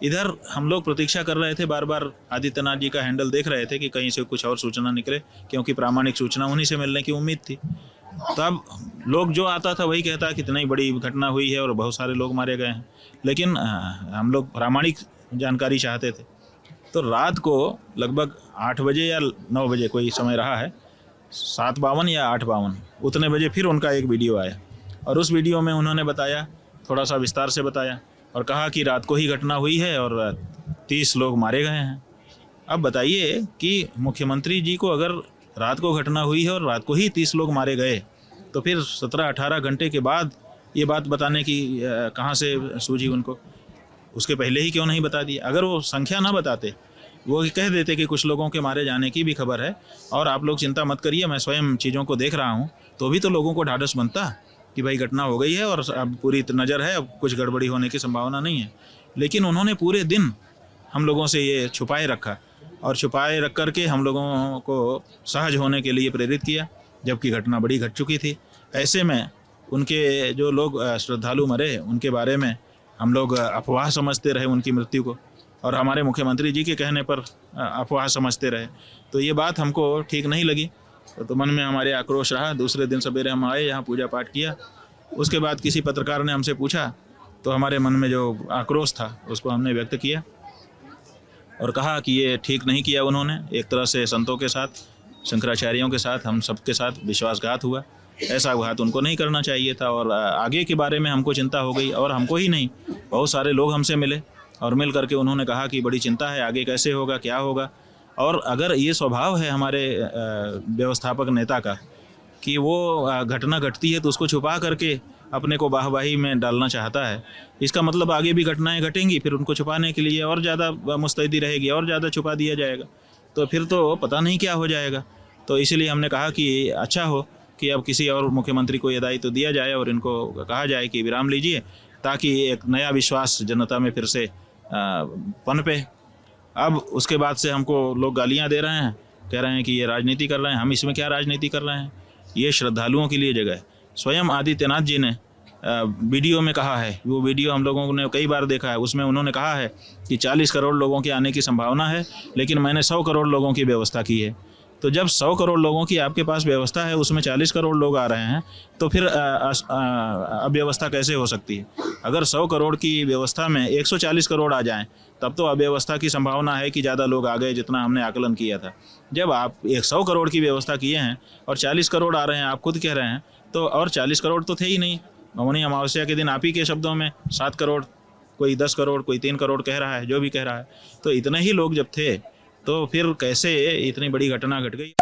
इधर हम लोग प्रतीक्षा कर रहे थे, बार बार आदित्यनाथ जी का हैंडल देख रहे थे कि कहीं से कुछ और सूचना निकले, क्योंकि प्रामाणिक सूचना उन्हीं से मिलने की उम्मीद थी। तब लोग जो आता था वही कहता कि इतनी बड़ी घटना हुई है और बहुत सारे लोग मारे गए हैं, लेकिन हम लोग प्रामाणिक जानकारी चाहते थे। तो रात को लगभग 8 बजे या 9 बजे कोई समय रहा है, 7:52 या 8:52 उतने बजे फिर उनका एक वीडियो आया, और उस वीडियो में उन्होंने बताया, थोड़ा सा विस्तार से बताया, और कहा कि रात को ही घटना हुई है और 30 लोग मारे गए हैं। अब बताइए कि मुख्यमंत्री जी को अगर रात को घटना हुई है और रात को ही 30 लोग मारे गए, तो फिर 17-18 घंटे के बाद ये बात बताने की कहाँ से सूझी उनको? उसके पहले ही क्यों नहीं बता दिया? अगर वो संख्या ना बताते, वो कह देते कि कुछ लोगों के मारे जाने की भी खबर है और आप लोग चिंता मत करिए, मैं स्वयं चीज़ों को देख रहा हूँ, तो भी तो लोगों को ढाढ़स बनता कि भाई घटना हो गई है और अब पूरी नज़र है, अब कुछ गड़बड़ी होने की संभावना नहीं है। लेकिन उन्होंने पूरे दिन हम लोगों से ये छुपाए रखा, और छुपाए रख कर के हम लोगों को सहज होने के लिए प्रेरित किया, जबकि घटना बड़ी घट चुकी थी। ऐसे में उनके जो लोग श्रद्धालु मरे, उनके बारे में हम लोग अफवाह समझते रहे उनकी मृत्यु को, और हमारे मुख्यमंत्री जी के कहने पर अफवाह समझते रहे। तो ये बात हमको ठीक नहीं लगी, तो मन में हमारे आक्रोश रहा। दूसरे दिन सवेरे हम आए, यहाँ पूजा पाठ किया। उसके बाद किसी पत्रकार ने हमसे पूछा, तो हमारे मन में जो आक्रोश था उसको हमने व्यक्त किया और कहा कि ये ठीक नहीं किया उन्होंने। एक तरह से संतों के साथ, शंकराचार्यों के साथ, हम सबके साथ विश्वासघात हुआ। ऐसा घात उनको नहीं करना चाहिए था, और आगे के बारे में हमको चिंता हो गई। और हमको ही नहीं, बहुत सारे लोग हमसे मिले और मिल करके उन्होंने कहा कि बड़ी चिंता है, आगे कैसे होगा, क्या होगा। और अगर ये स्वभाव है हमारे व्यवस्थापक नेता का कि वो घटना घटती है तो उसको छुपा करके अपने को वाहवाही में डालना चाहता है, इसका मतलब आगे भी घटनाएं घटेंगी, फिर उनको छुपाने के लिए और ज़्यादा मुस्तैदी रहेगी, और ज़्यादा छुपा दिया जाएगा, तो फिर तो पता नहीं क्या हो जाएगा। तो इसीलिए हमने कहा कि अच्छा हो कि अब किसी और मुख्यमंत्री को ये दायित्व दिया जाए और इनको कहा जाए कि विराम लीजिए, ताकि एक नया विश्वास जनता में फिर से पनपे। अब उसके बाद से हमको लोग गालियां दे रहे हैं, कह रहे हैं कि ये राजनीति कर रहे हैं। हम इसमें क्या राजनीति कर रहे हैं? ये श्रद्धालुओं के लिए जगह है। स्वयं आदित्यनाथ जी ने वीडियो में कहा है, वो वीडियो हम लोगों ने कई बार देखा है, उसमें उन्होंने कहा है कि 40 करोड़ लोगों के आने की संभावना है, लेकिन मैंने 100 करोड़ लोगों की व्यवस्था की है। तो जब 100 करोड़ लोगों की आपके पास व्यवस्था है, उसमें 40 करोड़ लोग आ रहे हैं, तो फिर अव्यवस्था कैसे हो सकती है? अगर 100 करोड़ की व्यवस्था में 140 करोड़ आ जाएं, तब तो अव्यवस्था की संभावना है कि ज़्यादा लोग आ गए, जितना हमने आकलन किया था। जब आप 100 करोड़ की व्यवस्था किए हैं और 40 करोड़ आ रहे हैं, आप खुद कह रहे हैं, तो और 40 करोड़ तो थे ही नहीं। मौनी अमावस्या के दिन आप ही के शब्दों में 7 करोड़, कोई 10 करोड़, कोई 3 करोड़ कह रहा है, जो भी कह रहा है, तो इतने ही लोग जब थे, तो फिर कैसे इतनी बड़ी घटना घट गई।